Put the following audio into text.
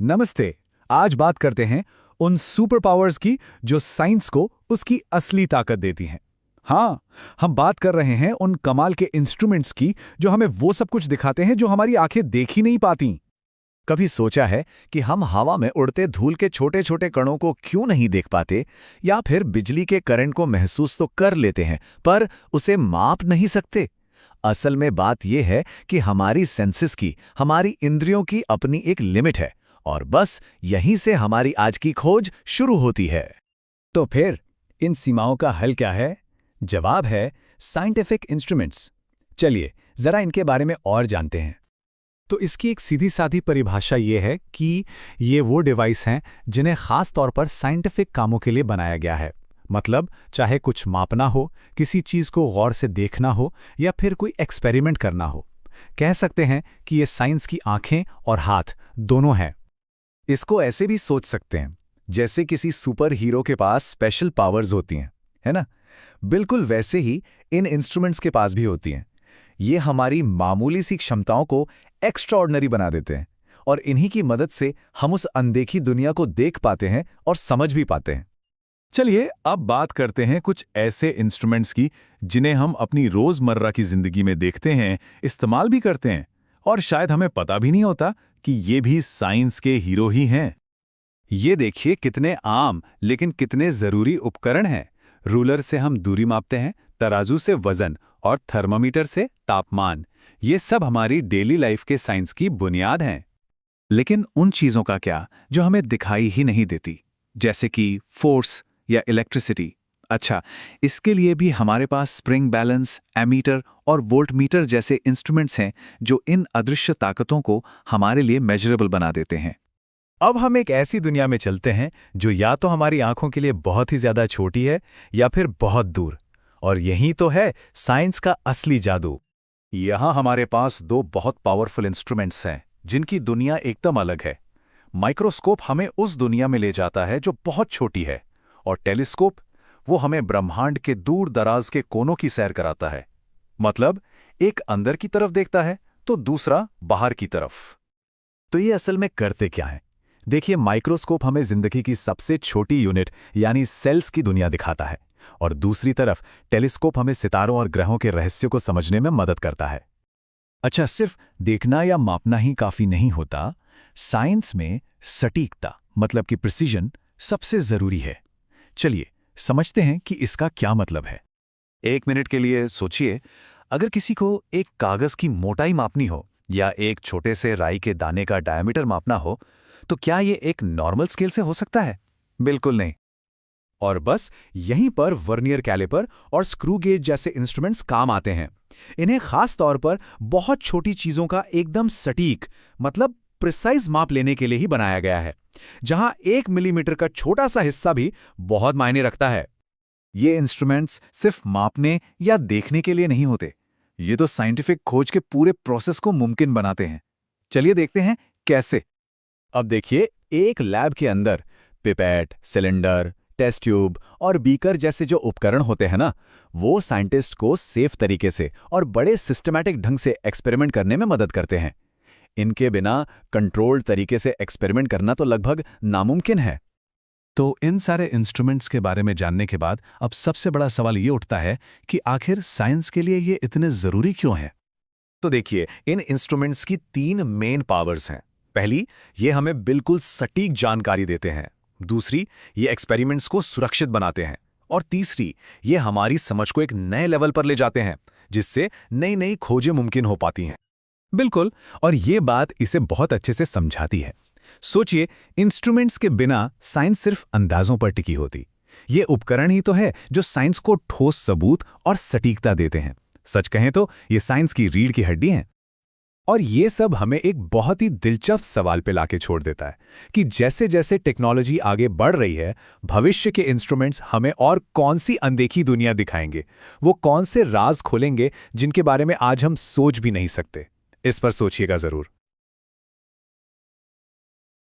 नमस्ते। आज बात करते हैं उन सुपर पावर्स की जो साइंस को उसकी असली ताकत देती हैं। हाँ, हम बात कर रहे हैं उन कमाल के इंस्ट्रूमेंट्स की जो हमें वो सब कुछ दिखाते हैं जो हमारी आंखें देख ही नहीं पाती। कभी सोचा है कि हम हवा में उड़ते धूल के छोटे छोटे कणों को क्यों नहीं देख पाते, या फिर बिजली के करंट को महसूस तो कर लेते हैं पर उसे माप नहीं सकते? असल में बात यह है कि हमारी सेंसेस की, हमारी इंद्रियों की अपनी एक लिमिट है, और बस यहीं से हमारी आज की खोज शुरू होती है। तो फिर इन सीमाओं का हल क्या है? जवाब है साइंटिफिक इंस्ट्रूमेंट्स। चलिए जरा इनके बारे में और जानते हैं। तो इसकी एक सीधी साधी परिभाषा ये है कि ये वो डिवाइस हैं जिन्हें खास तौर पर साइंटिफिक कामों के लिए बनाया गया है। मतलब चाहे कुछ मापना हो, किसी चीज को गौर से देखना हो, या फिर कोई एक्सपेरिमेंट करना हो, कह सकते हैं कि ये साइंस की आंखें और हाथ दोनों हैं। इसको ऐसे भी सोच सकते हैं जैसे किसी सुपर हीरो के पास स्पेशल पावर्स होती हैं, है ना? बिल्कुल वैसे ही इन इंस्ट्रूमेंट्स के पास भी होती हैं। ये हमारी मामूली सी क्षमताओं को एक्स्ट्राऑर्डिनरी बना देते हैं, और इन्हीं की मदद से हम उस अनदेखी दुनिया को देख पाते हैं और समझ भी पाते हैं। चलिए अब बात करते हैं कुछ ऐसे इंस्ट्रूमेंट्स की जिन्हें हम अपनी रोजमर्रा की जिंदगी में देखते हैं, इस्तेमाल भी करते हैं, और शायद हमें पता भी नहीं होता कि ये भी साइंस के हीरो ही हैं। ये देखिए कितने आम लेकिन कितने जरूरी उपकरण हैं। रूलर से हम दूरी मापते हैं, तराजू से वजन, और थर्मामीटर से तापमान। ये सब हमारी डेली लाइफ के साइंस की बुनियाद हैं। लेकिन उन चीजों का क्या जो हमें दिखाई ही नहीं देती, जैसे कि फोर्स या इलेक्ट्रिसिटी? अच्छा, इसके लिए भी हमारे पास स्प्रिंग बैलेंस, एमीटर और वोल्टमीटर जैसे इंस्ट्रूमेंट्स हैं जो इन अदृश्य ताकतों को हमारे लिए मेजरेबल बना देते हैं। अब हम एक ऐसी दुनिया में चलते हैं जो या तो हमारी आंखों के लिए बहुत ही ज्यादा छोटी है या फिर बहुत दूर, और यही तो है साइंस का असली जादू। यहाँ हमारे पास दो बहुत पावरफुल इंस्ट्रूमेंट्स हैं जिनकी दुनिया एकदम अलग है। माइक्रोस्कोप हमें उस दुनिया में ले जाता है जो बहुत छोटी है, और टेलीस्कोप वो हमें ब्रह्मांड के दूर दराज के कोनों की सैर कराता है। मतलब एक अंदर की तरफ देखता है तो दूसरा बाहर की तरफ। तो ये असल में करते क्या है? देखिए, माइक्रोस्कोप हमें जिंदगी की सबसे छोटी यूनिट यानी सेल्स की दुनिया दिखाता है, और दूसरी तरफ टेलीस्कोप हमें सितारों और ग्रहों के रहस्यों को समझने में मदद करता है। अच्छा, सिर्फ देखना या मापना ही काफी नहीं होता। साइंस में सटीकता मतलब कि प्रिसीजन सबसे जरूरी है। चलिए समझते हैं कि इसका क्या मतलब है। एक मिनट के लिए सोचिए, अगर किसी को एक कागज की मोटाई मापनी हो या एक छोटे से राई के दाने का डायमीटर मापना हो, तो क्या ये एक नॉर्मल स्केल से हो सकता है? बिल्कुल नहीं। और बस यहीं पर वर्नियर कैलिपर और स्क्रू गेज जैसे इंस्ट्रूमेंट्स काम आते हैं। इन्हें खास तौर पर बहुत छोटी चीजों का एकदम सटीक मतलब प्रिसाइज माप लेने के लिए ही बनाया गया है, जहां 1 मिलीमीटर का छोटा सा हिस्सा भी बहुत मायने रखता है। ये इंस्ट्रूमेंट्स सिर्फ मापने या देखने के लिए नहीं होते, ये तो साइंटिफिक खोज के पूरे प्रोसेस को मुमकिन बनाते हैं। चलिए देखते हैं कैसे। अब देखिए, एक लैब के अंदर पिपेट, सिलेंडर, टेस्ट ट्यूब और बीकर जैसे जो उपकरण होते हैं ना, वो साइंटिस्ट को सेफ तरीके से और बड़े सिस्टमैटिक ढंग से एक्सपेरिमेंट करने में मदद करते हैं। इनके बिना कंट्रोल्ड तरीके से एक्सपेरिमेंट करना तो लगभग नामुमकिन है। तो इन सारे इंस्ट्रूमेंट्स के बारे में जानने के बाद अब सबसे बड़ा सवाल ये उठता है कि आखिर साइंस के लिए ये इतने जरूरी क्यों हैं? तो देखिए, इन इंस्ट्रूमेंट्स की 3 मेन पावर्स हैं। पहली, ये हमें बिल्कुल सटीक जानकारी देते हैं। दूसरी, ये एक्सपेरिमेंट्स को सुरक्षित बनाते हैं। और तीसरी, ये हमारी समझ को एक नए लेवल पर ले जाते हैं, जिससे नई नई खोजें मुमकिन हो पाती हैं। बिल्कुल, और ये बात इसे बहुत अच्छे से समझाती है। सोचिए, इंस्ट्रूमेंट्स के बिना साइंस सिर्फ अंदाजों पर टिकी होती। ये उपकरण ही तो है जो साइंस को ठोस सबूत और सटीकता देते हैं। सच कहें तो ये साइंस की रीढ़ की हड्डी हैं। और ये सब हमें एक बहुत ही दिलचस्प सवाल पे लाके छोड़ देता है कि जैसे जैसे टेक्नोलॉजी आगे बढ़ रही है, भविष्य के इंस्ट्रूमेंट्स हमें और कौन सी अनदेखी दुनिया दिखाएंगे, वो कौन से राज खोलेंगे जिनके बारे में आज हम सोच भी नहीं सकते। इस पर सोचिएगा जरूर।